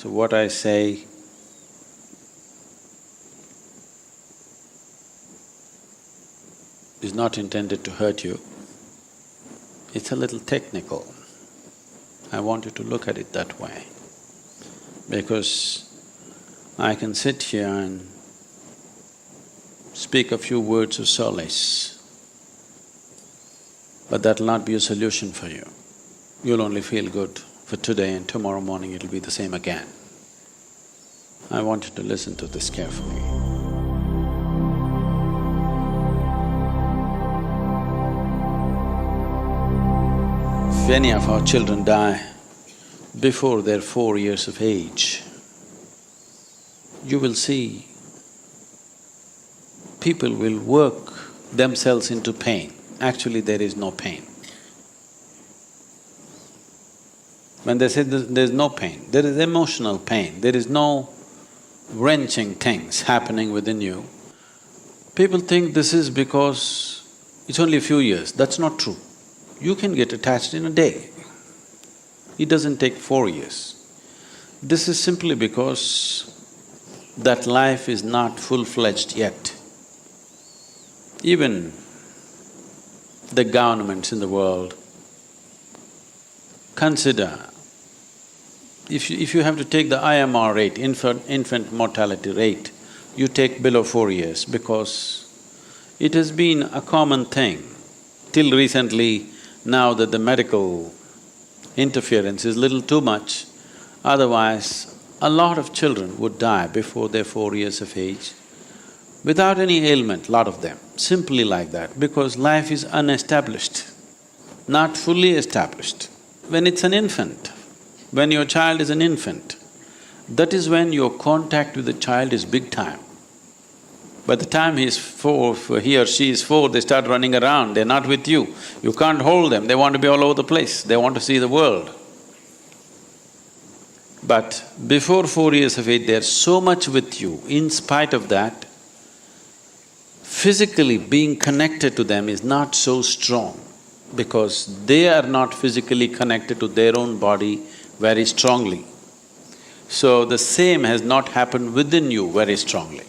So what I say is not intended to hurt you. It's a little technical. I want you to look at it that way, because I can sit here and speak a few words of solace, but that'll not be a solution for you. You'll only feel good for today, and tomorrow morning it'll be the same again. I want you to listen to this carefully. If any of our children die before they're 4 years of age, you will see people will work themselves into pain. Actually, there is no pain. When they say there's no pain, there is emotional pain, there is no wrenching things happening within you. People think this is because it's only a few years. That's not true. You can get attached in a day. It doesn't take 4 years. This is simply because that life is not full-fledged yet. Even the governments in the world consider, if you have to take the IMR rate, infant mortality rate, you take below 4 years, because it has been a common thing till recently. Now that the medical interference is little too much, otherwise a lot of children would die before they're 4 years of age, without any ailment, lot of them, simply like that, because life is unestablished, not fully established. When it's an infant, when your child is an infant, that is when your contact with the child is big time. By the time he or she is 4, they start running around, they're not with you. You can't hold them, they want to be all over the place, they want to see the world. But before 4 years of age, they're so much with you. In spite of that, physically being connected to them is not so strong, because they are not physically connected to their own body very strongly. So the same has not happened within you very strongly.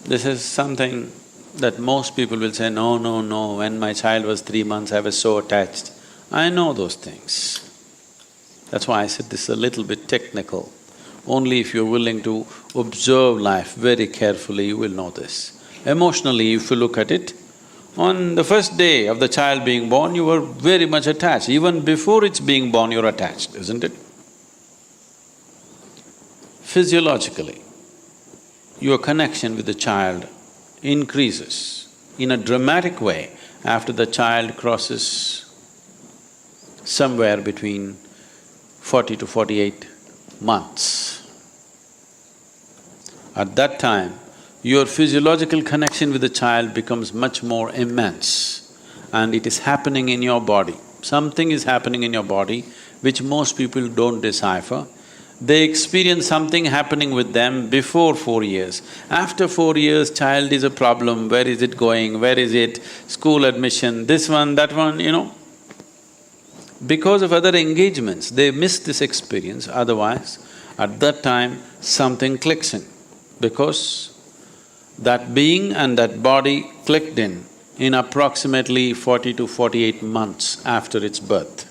This is something that most people will say, no, no, no, when my child was 3 months, I was so attached. I know those things. That's why I said this is a little bit technical. Only if you're willing to observe life very carefully, you will know this. Emotionally, if you look at it, on the first day of the child being born, you were very much attached. Even before it's being born, you're attached, isn't it? Physiologically, your connection with the child increases in a dramatic way after the child crosses somewhere between 40 to 48 months. At that time, your physiological connection with the child becomes much more immense, and it is happening in your body. Something is happening in your body which most people don't decipher. They experience something happening with them before 4 years. After 4 years, child is a problem, where is it going, where is it, school admission, this one, that one, you know. Because of other engagements, they miss this experience, otherwise at that time something clicks in, because that being and that body clicked in approximately 40 to 48 months after its birth.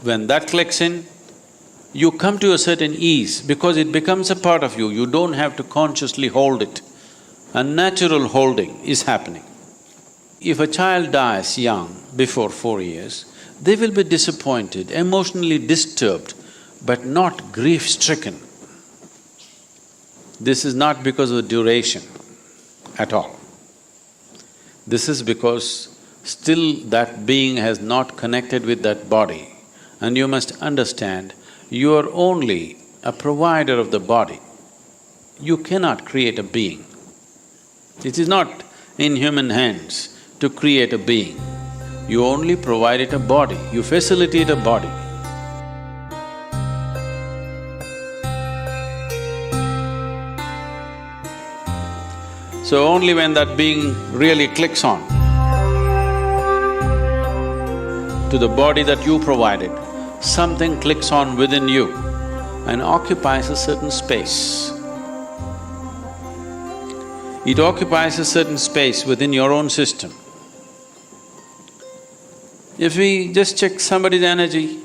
When that clicks in, you come to a certain ease because it becomes a part of you, you don't have to consciously hold it. A natural holding is happening. If a child dies young, before 4 years, they will be disappointed, emotionally disturbed, but not grief-stricken. This is not because of the duration at all. This is because still that being has not connected with that body. And you must understand, you are only a provider of the body. You cannot create a being. It is not in human hands to create a being. You only provide it a body, you facilitate a body. So only when that being really clicks on to the body that you provided, something clicks on within you. and occupies a certain space. It occupies a certain space within your own system. If we just check somebody's energy,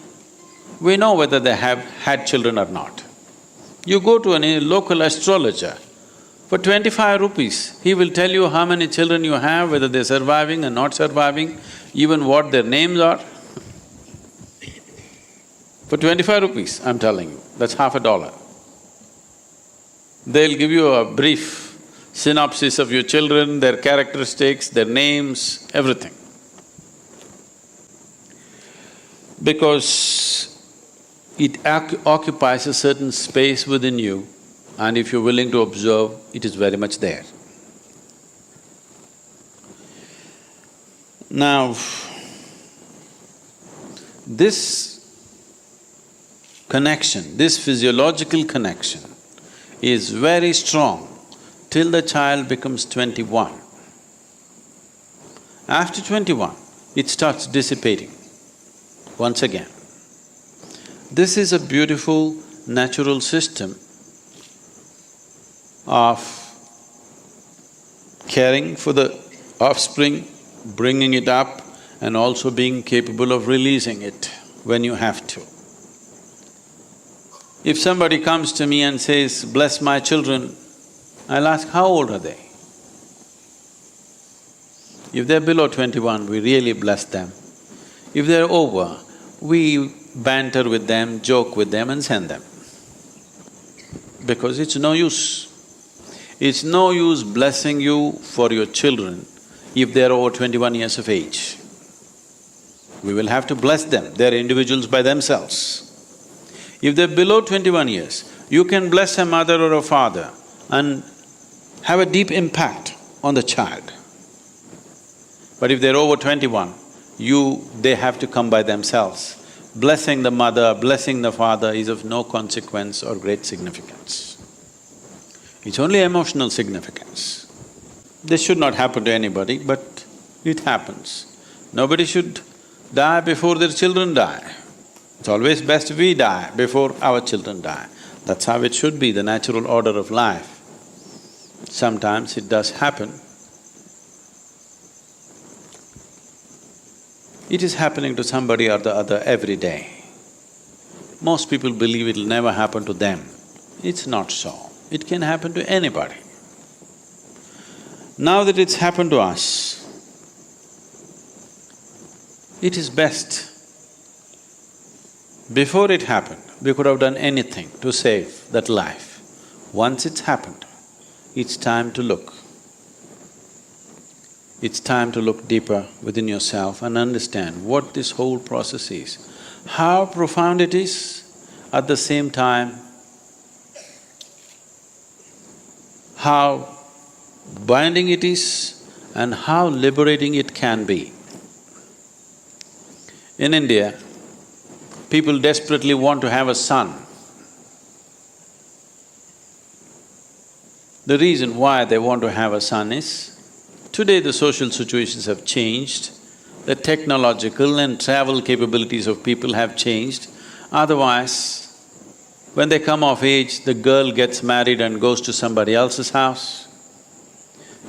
we know whether they have had children or not. You go to a local astrologer, for 25 rupees, he will tell you how many children you have, whether they're surviving or not surviving, even what their names are. For 25 rupees, I'm telling you, that's half a dollar. They'll give you a brief synopsis of your children, their characteristics, their names, everything. Because it occupies a certain space within you, and if you're willing to observe, it is very much there. Now, this connection, this physiological connection is very strong till the child becomes 21. After 21, it starts dissipating once again. This is a beautiful natural system of caring for the offspring, bringing it up, and also being capable of releasing it when you have to. If somebody comes to me and says, "Bless my children," I'll ask, how old are they? If they're below 21, we really bless them. If they're over, we banter with them, joke with them and send them. Because it's no use. It's no use blessing you for your children if they're over 21 years of age. We will have to bless them, they're individuals by themselves. If they're below 21 years, you can bless a mother or a father and have a deep impact on the child. But if they're over 21, they have to come by themselves. Blessing the mother, blessing the father is of no consequence or great significance. It's only emotional significance. This should not happen to anybody, but it happens. Nobody should die before their children die. It's always best we die before our children die. That's how it should be, the natural order of life. Sometimes it does happen. It is happening to somebody or the other every day. Most people believe it'll never happen to them. It's not so. It can happen to anybody. Now that it's happened to us, it is best. Before it happened, we could have done anything to save that life. Once it's happened, it's time to look. It's time to look deeper within yourself and understand what this whole process is, how profound it is, at the same time, how binding it is and how liberating it can be. In India, people desperately want to have a son. The reason why they want to have a son is, today the social situations have changed, the technological and travel capabilities of people have changed. Otherwise, when they come of age, the girl gets married and goes to somebody else's house.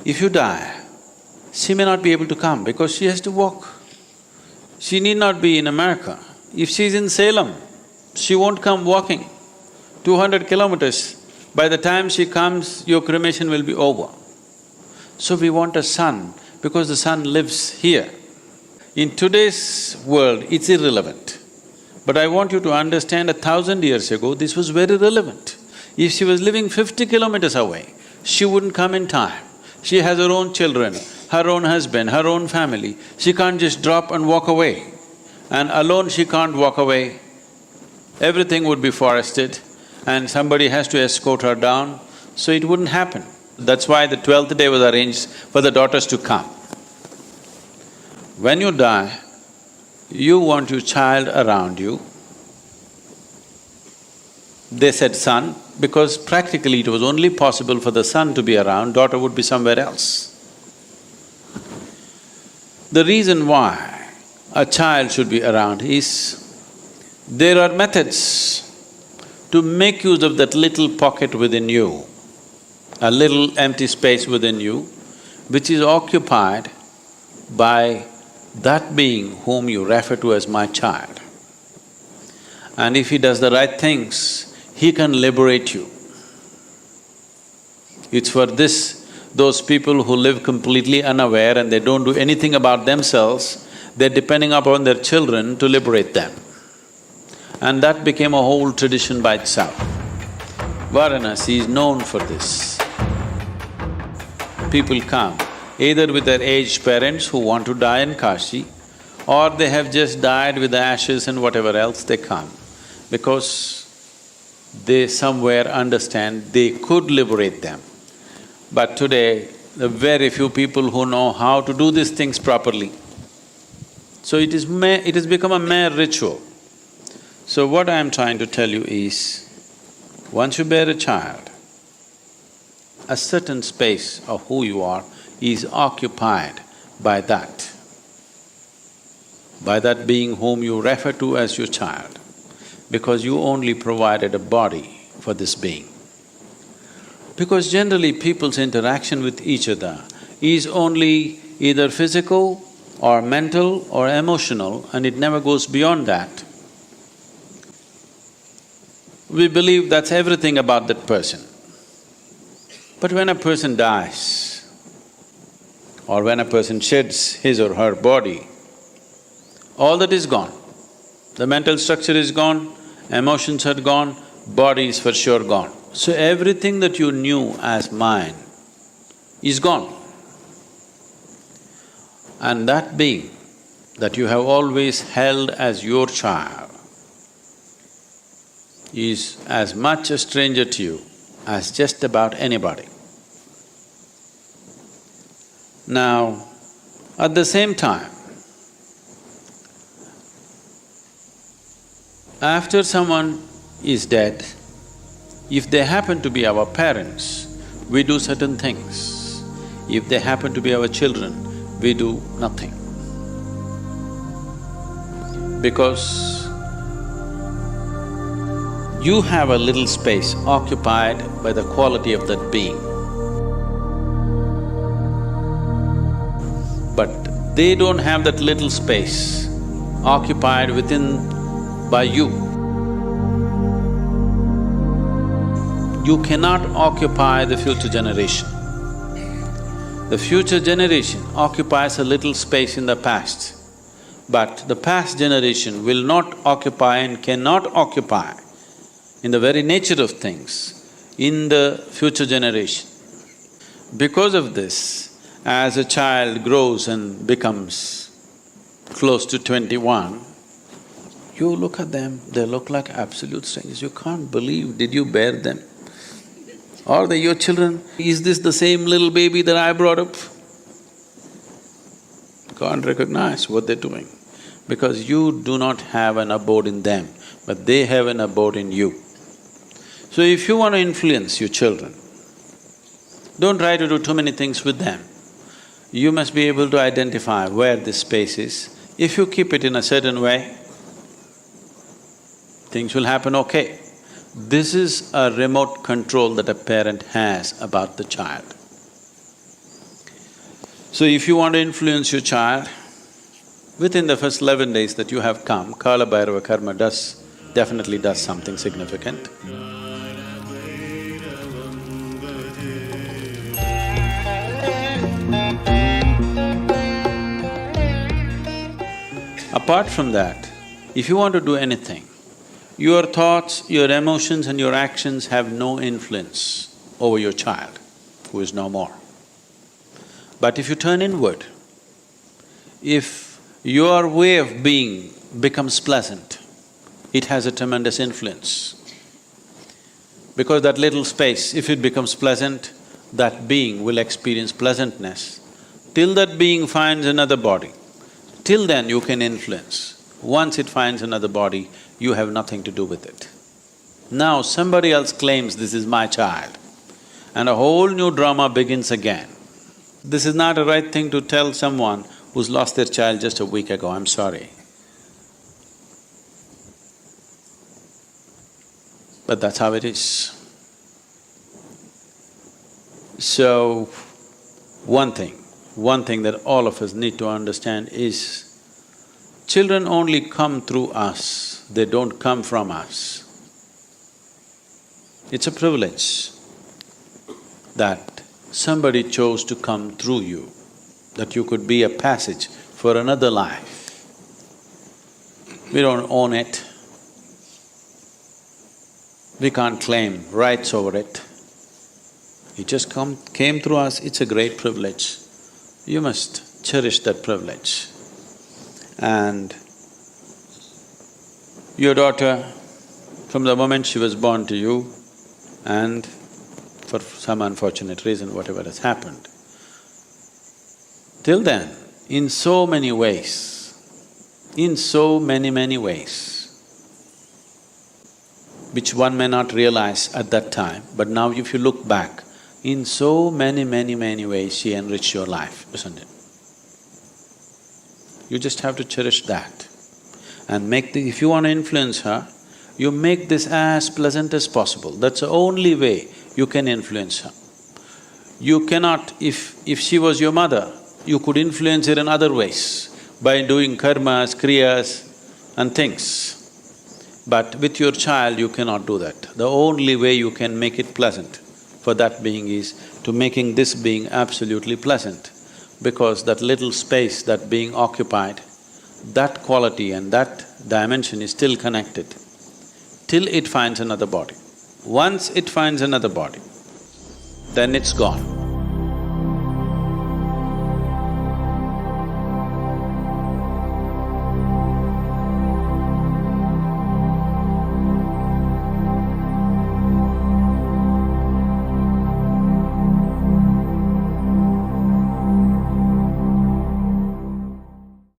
If you die, she may not be able to come because she has to walk. She need not be in America. If she's in Salem, she won't come walking 200 kilometers. By the time she comes, your cremation will be over. So we want a son because the son lives here. In today's world, it's irrelevant. But I want you to understand, 1,000 years ago, this was very relevant. If she was living 50 kilometers away, she wouldn't come in time. She has her own children, her own husband, her own family. She can't just drop and walk away. And alone she can't walk away. Everything would be forested and somebody has to escort her down, so it wouldn't happen. That's why the 12th day was arranged for the daughters to come. When you die, you want your child around you. They said son because practically it was only possible for the son to be around, daughter would be somewhere else. The reason why a child should be around is, there are methods to make use of that little pocket within you, a little empty space within you, which is occupied by that being whom you refer to as my child. And if he does the right things, he can liberate you. It's for this, those people who live completely unaware and they don't do anything about themselves, they're depending upon their children to liberate them. And that became a whole tradition by itself. Varanasi is known for this. People come either with their aged parents who want to die in Kashi, or they have just died with the ashes and whatever else they come, because they somewhere understand they could liberate them. But today, there are very few people who know how to do these things properly. So it has become a mere ritual. So what I am trying to tell you is, once you bear a child, a certain space of who you are is occupied by that being whom you refer to as your child, because you only provided a body for this being. Because generally people's interaction with each other is only either physical or mental or emotional, and it never goes beyond that. We believe that's everything about that person. But when a person dies, or when a person sheds his or her body, all that is gone. The mental structure is gone, emotions are gone, body is for sure gone. So everything that you knew as mine is gone. And that being that you have always held as your child is as much a stranger to you as just about anybody. Now, at the same time, after someone is dead, if they happen to be our parents, we do certain things. If they happen to be our children, we do nothing. Because you have a little space occupied by the quality of that being. But they don't have that little space occupied by you. You cannot occupy the future generation. The future generation occupies a little space in the past, but the past generation will not occupy and cannot occupy, in the very nature of things, in the future generation. Because of this, as a child grows and becomes close to 21, you look at them, they look like absolute strangers. You can't believe, did you bear them? Are they your children? Is this the same little baby that I brought up? Can't recognize what they're doing, because you do not have an abode in them, but they have an abode in you. So if you want to influence your children, don't try to do too many things with them. You must be able to identify where this space is. If you keep it in a certain way, things will happen okay. This is a remote control that a parent has about the child. So if you want to influence your child, within the first 11 days that you have come, Kala Bhairava Karma definitely does something significant. Apart from that, if you want to do anything, your thoughts, your emotions and your actions have no influence over your child, who is no more. But if you turn inward, if your way of being becomes pleasant, it has a tremendous influence. Because that little space, if it becomes pleasant, that being will experience pleasantness. Till that being finds another body, till then you can influence. Once it finds another body, you have nothing to do with it. Now somebody else claims, this is my child, and a whole new drama begins again. This is not a right thing to tell someone who's lost their child just a week ago, I'm sorry. but that's how it is. So, one thing that all of us need to understand is, children only come through us, they don't come from us. It's a privilege that somebody chose to come through you, that you could be a passage for another life. We don't own it. We can't claim rights over it. It just came through us, it's a great privilege. You must cherish that privilege. And your daughter, from the moment she was born to you, and for some unfortunate reason, whatever has happened, till then, in so many ways, in so many ways, which one may not realize at that time, but now if you look back, in so many ways she enriched your life, isn't it? You just have to cherish that and if you want to influence her, you make this as pleasant as possible. That's the only way you can influence her. You cannot… if she was your mother, you could influence her in other ways by doing karmas, kriyas and things. But with your child, you cannot do that. The only way you can make it pleasant for that being is to making this being absolutely pleasant, because that little space that being occupied, that quality and that dimension is still connected till it finds another body. Once it finds another body, then it's gone.